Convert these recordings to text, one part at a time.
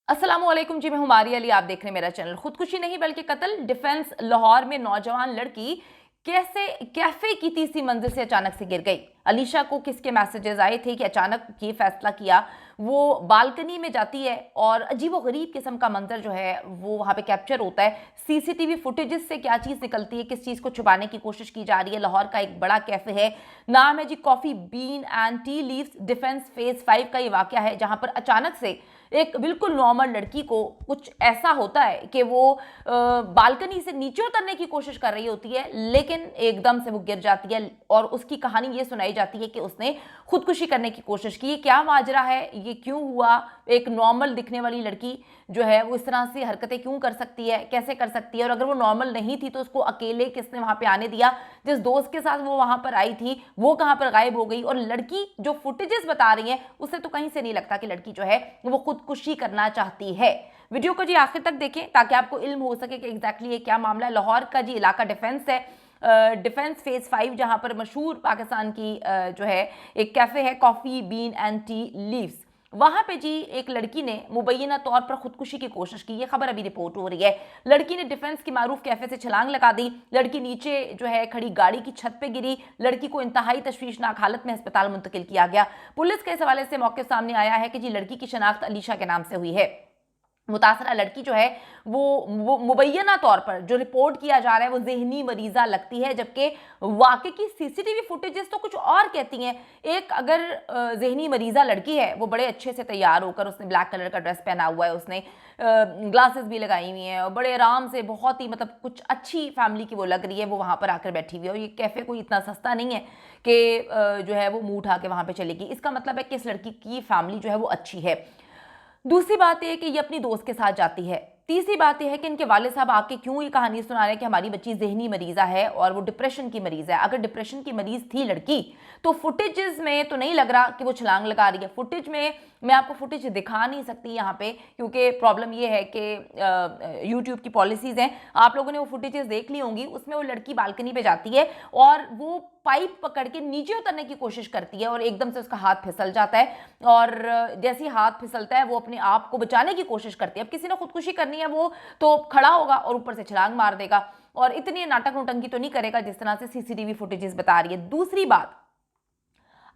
अस्सलामुअलैकुम जी, मैं हूं मारिया अली। आप देख रहे हैं मेरा चैनल। खुदकुशी नहीं बल्कि कत्ल। डिफेंस लाहौर में नौजवान लड़की कैसे कैफे की तीसरी मंजिल से अचानक से गिर गई। अलीशा को किसके मैसेजेस आए थे कि अचानक ये फैसला किया। वो बालकनी में जाती है और अजीबोगरीब किस्म का मंजर जो है वो वहां पे कैप्चर होता है। सीसीटीवी फुटेजेस से क्या चीज निकलती है, किस चीज को छुपाने की कोशिश की जा रही है। लाहौर का एक बड़ा कैफे है, नाम है G coffee bean and tea leaves. Defence phase 5 का ये वाकया है जहां पर अचानक से एक बिल्कुल नॉर्मल लड़की को कुछ ऐसा होता है कि वो बालकनी से नीचे उतरने की कोशिश कर रही होती है, लेकिन एकदम से वो गिर जाती है और उसकी कहानी ये सुनाई जाती है कि उसने खुदकुशी करने की कोशिश की। क्या माजरा है, ये क्यों हुआ, एक नॉर्मल दिखने वाली लड़की जो है वो इस तरह से हरकतें क्यों कर सकती है, कैसे कर सकती है, और अगर वो नॉर्मल नहीं थी तो उसको अकेले किसने वहां पे आने दिया। जिस दोस्त के साथ वो वहां पर आई थी वो कहां पर गायब हो गई। और लड़की जो फुटेजेस बता रही है उससे तो कहीं से नहीं लगता कि लड़की जो है वो खुदकुशी करना चाहती है। वीडियो को जी आखिर तक देखें ताकि आपको इल्म हो सके कि एग्जैक्टली ये क्या मामला है। लाहौर का जी इलाका डिफेंस है, डिफेंस फेज 5, जहां पर मशहूर पाकिस्तान की जो है एक कैफे है coffee bean and tea leaves. वहां पे जी एक लड़की ने मुबैना तौर पर खुदकुशी की कोशिश की। ये खबर अभी रिपोर्ट हो रही है। लड़की ने डिफेंस की मारूफ कैफे से छलांग लगा दी। लड़की नीचे जो है खड़ी गाड़ी की छत पे गिरी। लड़की को इंतहाई तशवीशनाक हालत में अस्पताल मुंतकिल किया गया। पुलिस के इस हवाले से मौके सामने आया है कि जी लड़की की शनाख्त अलीशा के नाम से हुई है। मुतासरा लड़की जो है वो मुबैना तौर पर जो रिपोर्ट किया जा रहा है वो जहनी मरीजा लगती है, जबकि वाकई की सीसीटीवी फुटेजेस तो कुछ और कहती हैं। एक अगर जहनी मरीजा लड़की है, वो बड़े अच्छे से तैयार होकर, उसने ब्लैक कलर का ड्रेस पहना हुआ है, उसने ग्लासेस भी लगाई हुई हैं और बड़े आराम से, बहुत ही मतलब कुछ अच्छी फैमिली की वो लग रही है, वो वहाँ पर आकर बैठी हुई है। और ये कैफ़े कोई इतना सस्ता नहीं है कि जो है वो मुंह उठा के वहाँ पर चलेगी। इसका मतलब है कि इस लड़की की फैमिली जो है वो अच्छी है। दूसरी बात यह है कि ये अपनी दोस्त के साथ जाती है। तीसरी बात यह है कि इनके वाले साहब आके क्यों ये कहानी सुना रहे हैं कि हमारी बच्ची जहनी मरीजा है और वो डिप्रेशन की मरीज है। अगर डिप्रेशन की मरीज थी लड़की तो फुटेजेस में तो नहीं लग रहा कि वो छलांग लगा रही है। फुटेज में मैं आपको फुटेज दिखा नहीं सकती यहाँ पे, क्योंकि प्रॉब्लम ये है कि यूट्यूब की पॉलिसीज हैं। आप लोगों ने वो फुटेजेस देख ली होंगी, उसमें वो लड़की बालकनी पे जाती है और वो पाइप पकड़ के नीचे उतरने की कोशिश करती है और एकदम से उसका हाथ फिसल जाता है। और जैसे ही हाथ फिसलता है वो अपने आप को बचाने की कोशिश करती है। अब किसी ने खुदकुशी करनी है वो तो खड़ा होगा और ऊपर से छलांग मार देगा और इतनी नाटक नोटंकी तो नहीं करेगा जिस तरह से सीसीटीवी फुटेजेस बता रही है। दूसरी बात,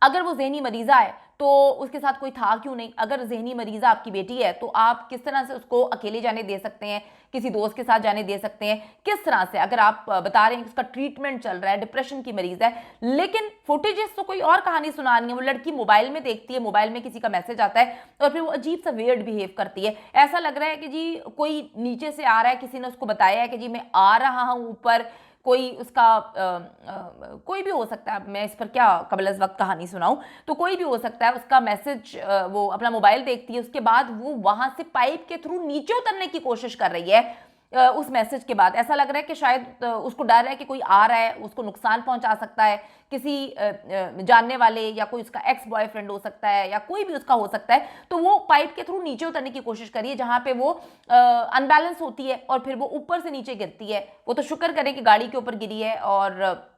अगर वो जहनी मरीजा है तो उसके साथ कोई था क्यों नहीं। अगर जहनी मरीजा आपकी बेटी है तो आप किस तरह से उसको अकेले जाने दे सकते हैं, किसी दोस्त के साथ जाने दे सकते हैं, किस तरह से? अगर आप बता रहे हैं कि उसका ट्रीटमेंट चल रहा है, डिप्रेशन की मरीज है, लेकिन फुटेजेस तो कोई और कहानी सुना रही है। वो लड़की मोबाइल में देखती है, मोबाइल में किसी का मैसेज आता है और फिर वो अजीब सा वियर्ड बिहेव करती है। ऐसा लग रहा है कि जी कोई नीचे से आ रहा है, किसी ने उसको बताया है कि जी मैं आ रहा हूं ऊपर। कोई उसका कोई भी हो सकता है, मैं इस पर क्या कबल अज़ वक्त कहानी सुनाऊं, तो कोई भी हो सकता है। उसका मैसेज वो अपना मोबाइल देखती है, उसके बाद वो वहां से पाइप के थ्रू नीचे उतरने की कोशिश कर रही है। उस मैसेज के बाद ऐसा लग रहा है कि शायद उसको डर है कि कोई आ रहा है, उसको नुकसान पहुंचा सकता है, किसी जानने वाले या कोई उसका एक्स बॉयफ्रेंड हो सकता है या कोई भी उसका हो सकता है। तो वो पाइप के थ्रू नीचे उतरने की कोशिश करिए जहां पे वो अनबैलेंस होती है और फिर वो ऊपर से नीचे गिरती है। वो तो शुक्र करें कि गाड़ी के ऊपर गिरी है और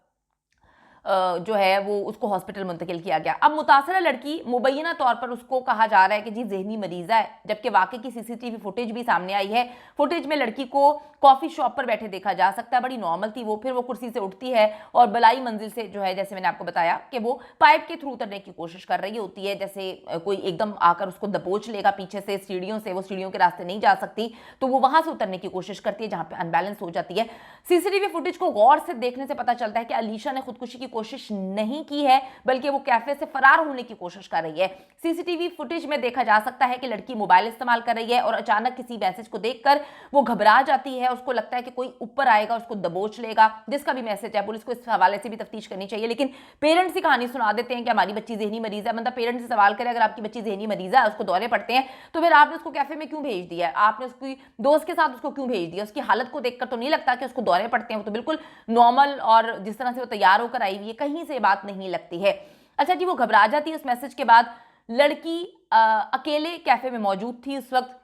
जो है वो उसको हॉस्पिटल मुंतकिल किया गया। अब मुतासरा लड़की मुबैना तौर पर उसको कहा जा रहा है कि जी जहनी मरीजा है, जबकि वाकई की सीसीटीवी फुटेज भी सामने आई है। फुटेज में लड़की को कॉफी शॉप पर बैठे देखा जा सकता है, बड़ी नॉर्मल थी वो। फिर वो कुर्सी से उठती है और बलाई मंजिल से जो है, जैसे मैंने आपको बताया कि वो पाइप के थ्रू उतरने की कोशिश कर रही होती है, जैसे कोई एकदम आकर उसको दबोच लेगा पीछे से सीढ़ियों से, वो सीढ़ियों के रास्ते नहीं जा सकती, तो वो वहां से उतरने की कोशिश करती है जहां पे अनबैलेंस हो जाती है। सीसीटीवी फुटेज को गौर से देखने से पता चलता है कि अलीशा ने खुदकुशी की कोशिश नहीं की है, बल्कि वो कैफे से फरार होने की कोशिश कर रही है। सीसीटीवी फुटेज में देखा जा सकता है कि लड़की मोबाइल इस्तेमाल कर रही है और अचानक किसी मैसेज को देखकर वो घबरा जाती है। उसको लगता है कि कोई ऊपर आएगा, उसको दबोच लेगा, जिसका भी मैसेज है। पुलिस को इस हवाले से भी तफ्तीश करनी चाहिए, लेकिन पेरेंट्स ही कहानी सुना देते हैं कि हमारी बच्ची जहनी मरीज है। मतलब पेरेंट्स से सवाल करे, अगर आपकी बच्ची जहनी मरीज है, उसको दौरे पड़ते हैं, तो फिर आपने उसको कैफे में क्यों भेज दिया? आपने उसकी दोस्त के साथ उसको क्यों भेज दिया? उसकी हालत को देखकर तो नहीं लगता कि उसको दौरे पड़ते हैं। वो तो बिल्कुल नॉर्मल और जिस तरह से वो तैयार होकर आई हुई है, कहीं से बात नहीं लगती है। अच्छा जी, वो घबरा जाती है उस मैसेज के बाद। लड़की अकेले कैफे में मौजूद थी उस वक्त।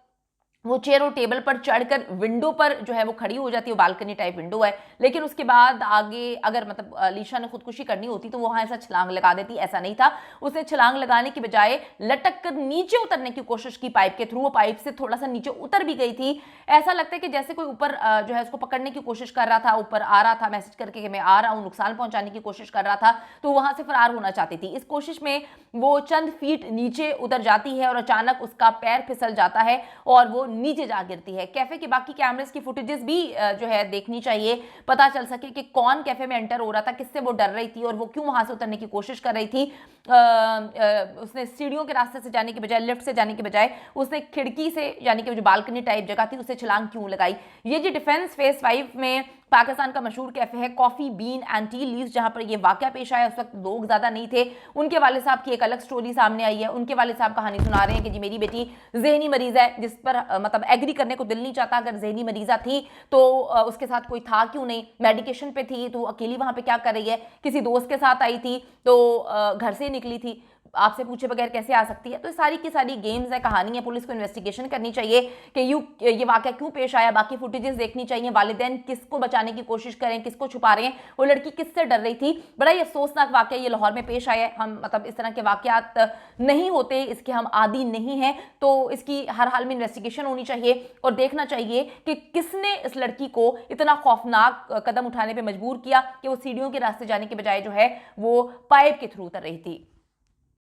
वो चेयर और टेबल पर चढ़कर विंडो पर जो है वो खड़ी हो जाती है, वो बालकनी टाइप विंडो है, लेकिन उसके बाद आगे अगर मतलब अलीशा ने खुदकुशी करनी होती तो वो वहां ऐसा छलांग लगा देती। ऐसा नहीं था, उसने छलांग लगाने की बजाय लटक कर नीचे उतरने की कोशिश की पाइप के थ्रू। वो पाइप से थोड़ा सा नीचे उतर भी गई थी। ऐसा लगता है कि जैसे कोई ऊपर जो है उसको पकड़ने की कोशिश कर रहा था, ऊपर आ रहा था मैसेज करके कि मैं आ रहा हूं, नुकसान पहुंचाने की कोशिश कर रहा था, तो वहां से फरार होना चाहती थी। इस कोशिश में वो चंद फीट नीचे उतर जाती है और अचानक उसका पैर फिसल जाता है और वो नीचे जा गिरती है। कैफे के बाकी कैमरेस की फुटेजेस भी जो है देखनी चाहिए, पता चल सके कि कौन कैफे में एंटर हो रहा था, किससे वो डर रही थी और वो क्यों वहां से उतरने की कोशिश कर रही थी। उसने सीढ़ियों के रास्ते से जाने के बजाय, लिफ्ट से जाने के बजाय उसने खिड़की से, यानी कि जो बालकनी टाइप जगह थी, उससे छलांग क्यों लगाई। ये जो डिफेंस फेज 5 में पाकिस्तान का मशहूर कैफे है coffee bean and tea leaves, जहां पर ये वाकया पेश आया, उस वक्त लोग ज्यादा नहीं थे। उनके वाले साहब की एक अलग स्टोरी सामने आई है। उनके वाले साहब कहानी सुना रहे हैं कि जी मेरी बेटी जहनी मरीज है, जिस पर मतलब एग्री करने को दिल नहीं चाहता। अगर जहनी मरीजा थी तो उसके साथ कोई था क्यों नहीं, मेडिकेशन पे थी तो अकेली वहां पे क्या कर रही है, किसी दोस्त के साथ आई थी तो घर से निकली थी, आपसे पूछे बगैर कैसे आ सकती है। तो सारी की सारी गेम्स है, कहानी है। पुलिस को इन्वेस्टिगेशन करनी चाहिए कि ये वाकया क्यों पेश आया, बाकी फुटेजेस देखनी चाहिए। वालिदैन किसको बचाने की कोशिश करें, किसको छुपा रहे हैं, वो लड़की किससे डर रही थी। बड़ा ही अफसोसनाक वाकया ये लाहौर में पेश आया है। हम मतलब इस तरह के वाकयात नहीं होते, इसके हम आदी नहीं हैं, तो इसकी हर हाल में इन्वेस्टिगेशन होनी चाहिए और देखना चाहिए कि किसने इस लड़की को इतना खौफनाक कदम उठाने पर मजबूर किया कि वो सीढ़ियों के रास्ते जाने के बजाय जो है वो पाइप के थ्रू उतर रही थी।